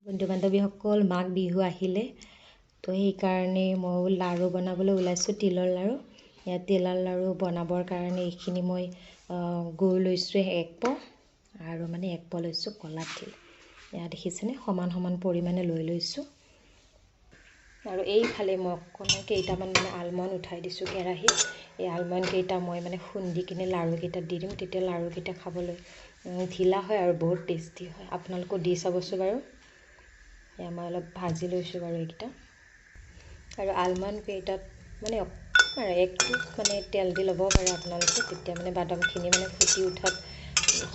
বন্ধু বান্ধৱীসকল মাঘ বিহু আহিলে তো সেইকাৰণে মই লাড়ু বনাবলৈ ওলাইছোঁ তিলৰ লাড়ু। ইয়াত তিলৰ লাড়ু বনাবৰ কাৰণে এইখিনি মই গুৰ লৈছোঁ 1 পোৱা আৰু মানে 1 পোৱা লৈছোঁ কলা তিল। ইয়াত দেখিছেনে সমান সমান পৰিমাণে লৈ লৈছোঁ। আৰু এইফালে মই অকণমান কেইটামান মানে আলমণ্ড উঠাই দিছোঁ কেৰাহীত। এই আলমণ্ড কেইটা মই মানে খুন্দি কিনে লাড়ুকেইটা দি দিম, তেতিয়া লাড়ুকেইটা খাবলৈ ঢিলা হয় আৰু বহুত টেষ্টি হয়। আপোনালোকেও দি চাবচোন বাৰু। এয়া মই অলপ ভাজি লৈছোঁ বাৰু এইকেইটা। আৰু আলমণ্ড কেইটাত মানে আৰু 1 টোপ মানে তেল দি ল'ব পাৰে আপোনালোকে, তেতিয়া মানে বাদামখিনি মানে ফুটি উঠাত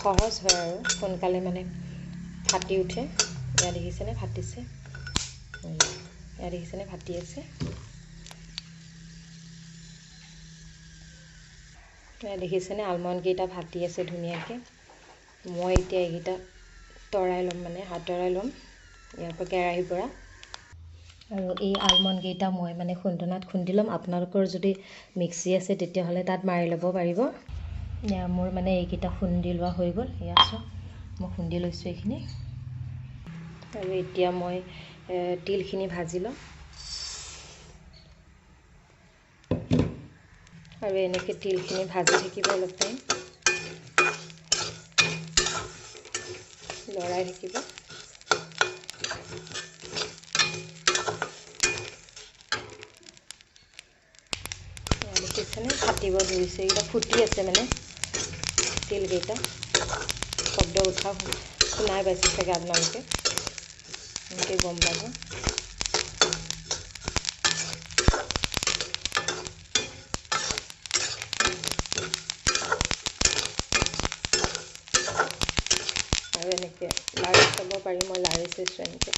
সহজ হয় আৰু সোনকালে মানে ফাটি উঠে। এয়া দেখিছেনে ফাটিছে, এয়া দেখিছেনে ফাটি আছে। এয়া দেখিছেনে আলমণ্ড কেইটা ফাটি আছে ধুনীয়াকৈ। মই এতিয়া এইকেইটা তৰাই ল'ম, মানে আঁতৰাই ল'ম ইয়াৰ পৰা কেৰাহীৰ পৰা। আৰু এই আলমণ্ড কেইটা মই মানে খুন্দনাত খুন্দি ল'ম। আপোনালোকৰ যদি মিক্সি আছে তেতিয়াহ'লে তাত মাৰি ল'ব পাৰিব। এয়া মোৰ মানে এইকেইটা খুন্দি লোৱা হৈ গ'ল। এয়া চাওক মই খুন্দি লৈছোঁ এইখিনি। আৰু এতিয়া মই তিলখিনি ভাজি ল'ম। আৰু এনেকৈ তিলখিনি ভাজি থাকিব অলপ টাইম, লৰাই থাকিব। দেখিছেনে ফাটিব ধৰিছে, এইকেইটা ফুটি আছে মানে তিলকেইটা। শব্দ উঠা শুনাই পাইছে চাগে আপোনালোকে, এনেকৈ গম পাব। আৰু এনেকৈ লাৰি চাব পাৰি, মই লাৰি চাইছোঁ এনেকৈ।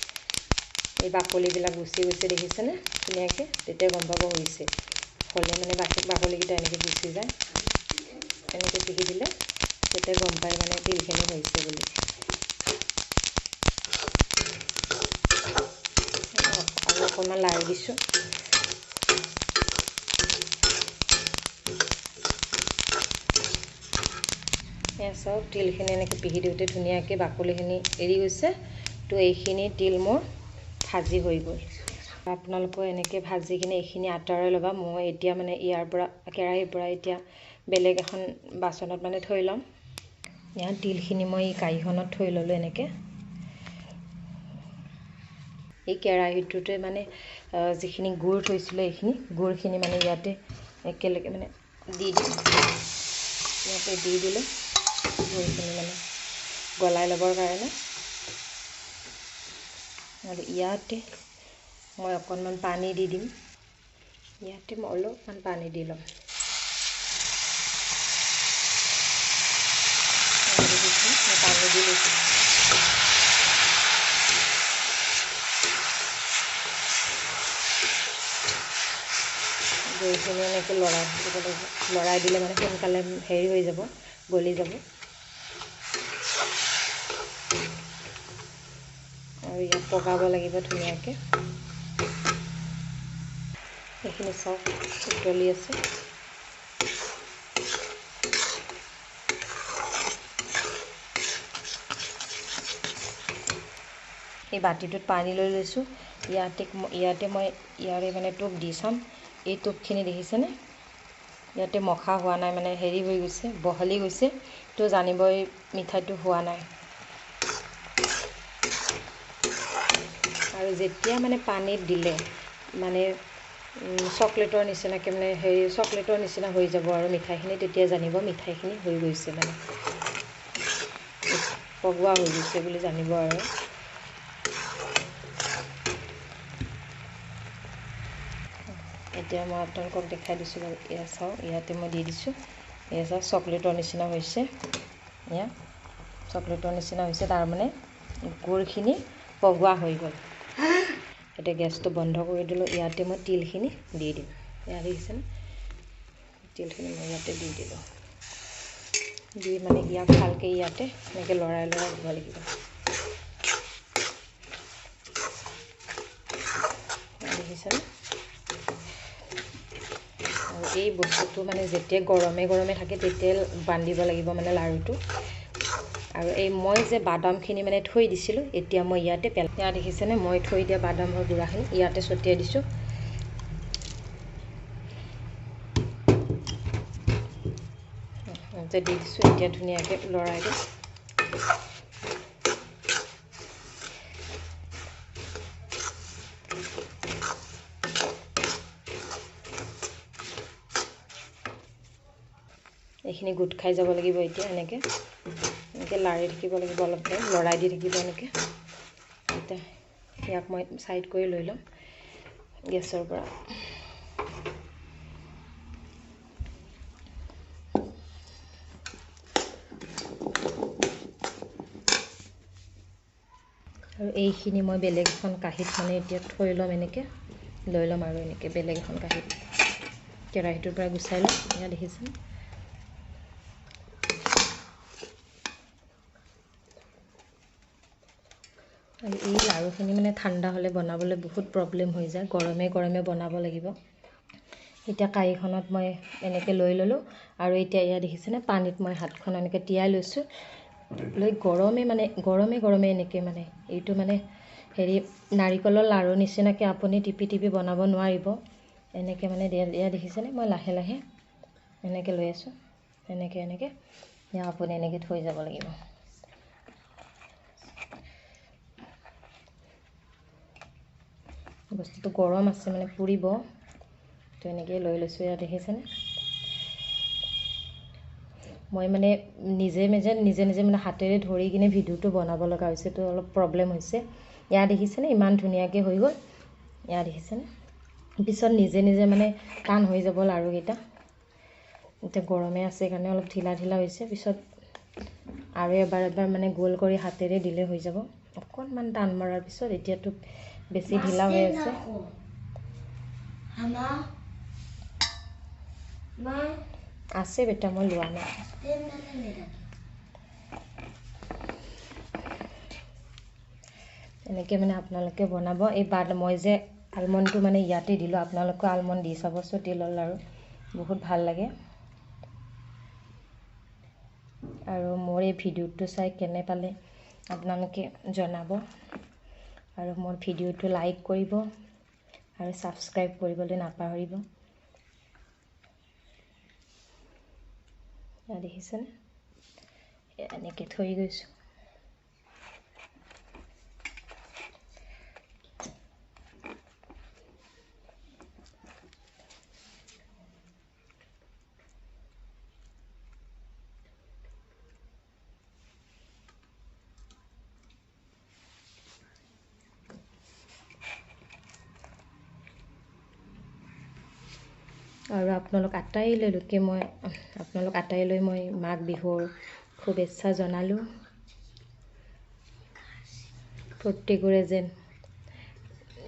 এই বাকলিবিলাক গুচি গৈছে দেখিছেনে ধুনীয়াকৈ, তেতিয়া গম পাব হৈছে। হ'লে মানে বাকলিকেইটা এনেকৈ গুচি যায়, এনেকৈ পিহি দিলে তেতিয়া গম পায় মানে তিলখিনি হৈছে বুলি। আৰু অকণমান লাৰি দিছোঁ। এয়া চাওক তিলখিনি এনেকৈ পিহি দিওঁতে ধুনীয়াকৈ বাকলিখিনি এৰি গৈছে। তো এইখিনি তিল মোৰ ভাজি হৈ গ'ল। আপোনালোকেও এনেকৈ ভাজি কিনে এইখিনি আঁতৰাই ল'বা। মই এতিয়া মানে ইয়াৰ পৰা কেৰাহীৰ পৰা এতিয়া বেলেগ এখন বাচনত মানে থৈ ল'ম। ইয়াত তিলখিনি মই এই কাঁহীখনত থৈ ল'লোঁ এনেকৈ। এই কেৰাহীটোতে মানে যিখিনি গুড় থৈছিলোঁ এইখিনি গুড়খিনি মানে ইয়াতে একেলগে মানে দি দিম। ইয়াতে দি দিলোঁ গুড়খিনি মানে গলাই ল'বৰ কাৰণে। আৰু ইয়াতে মই অকণমান পানী দি দিম। ইয়াতে মই অলপমান পানী দি ল'ম। মই পানী দি লৈছোঁ। দৈখিনি এনেকৈ লৰাই দিব লাগিব। লৰাই দিলে মানে সোনকালে হেৰি হৈ যাব, গলি যাব। আৰু ইয়াত পগাব লাগিব ধুনীয়াকৈ। এইখিনি চাওক উতলি আছে। এই বাতিটোত পানী লৈ লৈছোঁ। ইয়াতে মই ইয়াৰে মানে টোপ দি চাম। এই টোপখিনি দেখিছেনে, ইয়াতে মখা হোৱা নাই, মানে হেৰি হৈ গৈছে, বহলি গৈছে। তো জানিবই মিঠাইটো হোৱা নাই। আৰু যেতিয়া মানে পানীত দিলে মানে চকলেটৰ নিচিনাকৈ মানে হেৰি চকলেটৰ নিচিনা হৈ যাব আৰু মিঠাইখিনি, তেতিয়া জানিব মিঠাইখিনি হৈ গৈছে, মানে পগোৱা হৈ গৈছে বুলি জানিব আৰু। এতিয়া মই আপোনালোকক দেখাই দিছোঁ বাৰু। এয়া চাওক ইয়াতে মই দি দিছোঁ। এয়া চাওক চকলেটৰ নিচিনা হৈছে। এয়া চকলেটৰ নিচিনা হৈছে, তাৰমানে গুড়খিনি পগোৱা হৈ গ'ল। এতিয়া গেছটো বন্ধ কৰি দিলোঁ। ইয়াতে মই তিলখিনি দি দিম। এয়া দেখিছেনে তিলখিনি মই ইয়াতে দি দিলোঁ। দি মানে ইয়াক ভালকৈ ইয়াতে এনেকৈ লৰাই লৰাই দিব লাগিব। দেখিছেনে? আৰু এই বস্তুটো মানে যেতিয়া গৰমে গৰমে থাকে তেতিয়াই বান্ধিব লাগিব মানে লাড়ুটো। আৰু এই মই যে বাদামখিনি মানে থৈ দিছিলোঁ এতিয়া মই ইয়াতে ইয়াত দেখিছেনে মই থৈ দিয়া বাদামৰ গুড়াখিনি ইয়াতে ছটিয়াই দিছোঁ। দি দিছোঁ এতিয়া ধুনীয়াকৈ লৰাই দিম। এইখিনি গোট খাই যাব লাগিব এতিয়া এনেকৈ লাৰি থাকিব লাগিব অলপ টাইম লৰাই দি থাকিব এনেকৈ। এতিয়া ইয়াক মই ছাইড কৰি লৈ ল'ম গেছৰ পৰা। আৰু এইখিনি মই বেলেগ এখন কাঁহীত মানে এতিয়া থৈ ল'ম এনেকৈ লৈ ল'ম আৰু এনেকৈ বেলেগ এখন কাঁহীত কেৰাহীটোৰ পৰা গুচাই ল'ম। এয়া দেখিছেনে আৰু এই লাড়ুখিনি মানে ঠাণ্ডা হ'লে বনাবলৈ বহুত প্ৰব্লেম হৈ যায়, গৰমে গৰমে বনাব লাগিব। এতিয়া কাঁহীখনত মই এনেকৈ লৈ ল'লোঁ আৰু এতিয়া এয়া দেখিছেনে পানীত মই হাতখন এনেকৈ তিয়াই লৈছোঁ, লৈ গৰমে গৰমে এনেকৈ মানে এইটো মানে হেৰি নাৰিকলৰ লাড়ু নিচিনাকৈ আপুনি টিপি টিপি বনাব নোৱাৰিব। এনেকৈ মানে এয়া দেখিছেনে মই লাহে লাহে এনেকৈ লৈ আছোঁ, এনেকৈ এয়া আপুনি এনেকৈ থৈ যাব লাগিব। বস্তুটো গৰম আছে মানে পুৰিব, তো এনেকৈ লৈ লৈছোঁ। ইয়াত দেখিছেনে মই মানে নিজে মানে হাতেৰে ধৰি কিনে ভিডিঅ'টো বনাব লগা হৈছে, তো অলপ প্ৰব্লেম হৈছে। ইয়াত দেখিছেনে ইমান ধুনীয়াকৈ হৈ গ'ল। ইয়াত দেখিছেনে পিছত নিজে মানে টান হৈ যাব লাড়ুকেইটা। এতিয়া গৰমে আছে কাৰণে অলপ ঢিলা হৈছে, পিছত আৰু এবাৰ মানে গোল কৰি হাতেৰে দিলে হৈ যাব। অকণমান টান মৰাৰ পিছত এতিয়াতো বেছি ঢিলা হৈ আছে। আছে বেটা মই লোৱা নাই। এনেকৈ মানে আপোনালোকে বনাব। এই মই যে আলমণ্ডটো মানে ইয়াতে দিলোঁ, আপোনালোকেও আলমণ্ড দি চাবচোন তিলৰ লাড়ু বহুত ভাল লাগে। আৰু মোৰ এই ভিডিঅ'টো চাই কেনে পালে আপোনালোকে জনাব, আৰু মোৰ ভিডিঅ'টো লাইক কৰিব আৰু ছাবস্ক্ৰাইব কৰিবলৈ নাপাহৰিব। দেখিছেনে এনেকৈ থৈ গৈছোঁ। আৰু আপোনালোক আটাইলৈ মই মাঘ বিহুৰ শুভেচ্ছা জনালোঁ। প্ৰত্যেকৰে যেন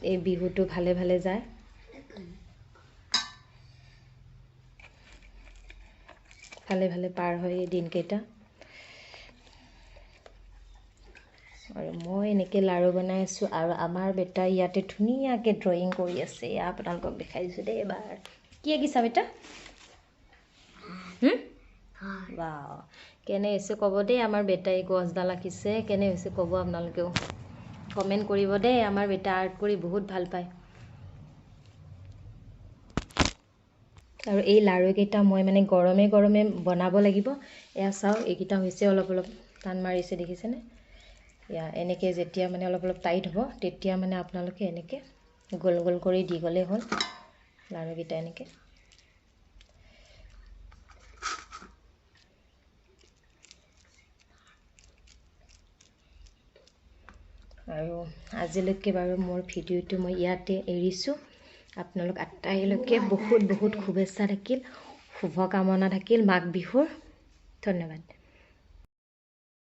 এই বিহুটো ভালে ভালে যায়। ভালে ভালে পাৰ হয় এই দিনকেইটা। আৰু মই এনেকৈ লাড়ু বনাই আছোঁ, আৰু আমাৰ বেটা ইয়াতে ধুনীয়াকৈ ড্ৰয়িং কৰি আছে। আপোনালোকক দেখাই দিছোঁ দেই এবাৰ। কি আঁকিছা বেটা? বা কেনে হৈছে ক'ব দেই আমাৰ বেটাই গছডাল আঁকিছে, কেনে হৈছে ক'ব আপোনালোকেও কমেণ্ট কৰিব দেই। আমাৰ বেটা আৰ্ট কৰি বহুত ভাল পায়। আৰু এই লাড়ুকেইটা মই মানে গৰমে গৰমে বনাব লাগিব। এয়া চাওক এইকেইটা হৈছে অলপ টান মাৰিছে দেখিছেনে। এনেকৈ যেতিয়া মানে অলপ টাইট হ'ব তেতিয়া মানে আপোনালোকে এনেকৈ গোল গোল কৰি দি গ'লেই হ'ল লাড়ুকেইটা এনেকৈ। আৰু আজিলৈকে বাৰু মোৰ ভিডিঅ'টো মই ইয়াতে এৰিছোঁ। আপোনালোক আটাইলৈকে বহুত শুভেচ্ছা থাকিল, শুভকামনা থাকিল মাঘ বিহুৰ। ধন্যবাদ।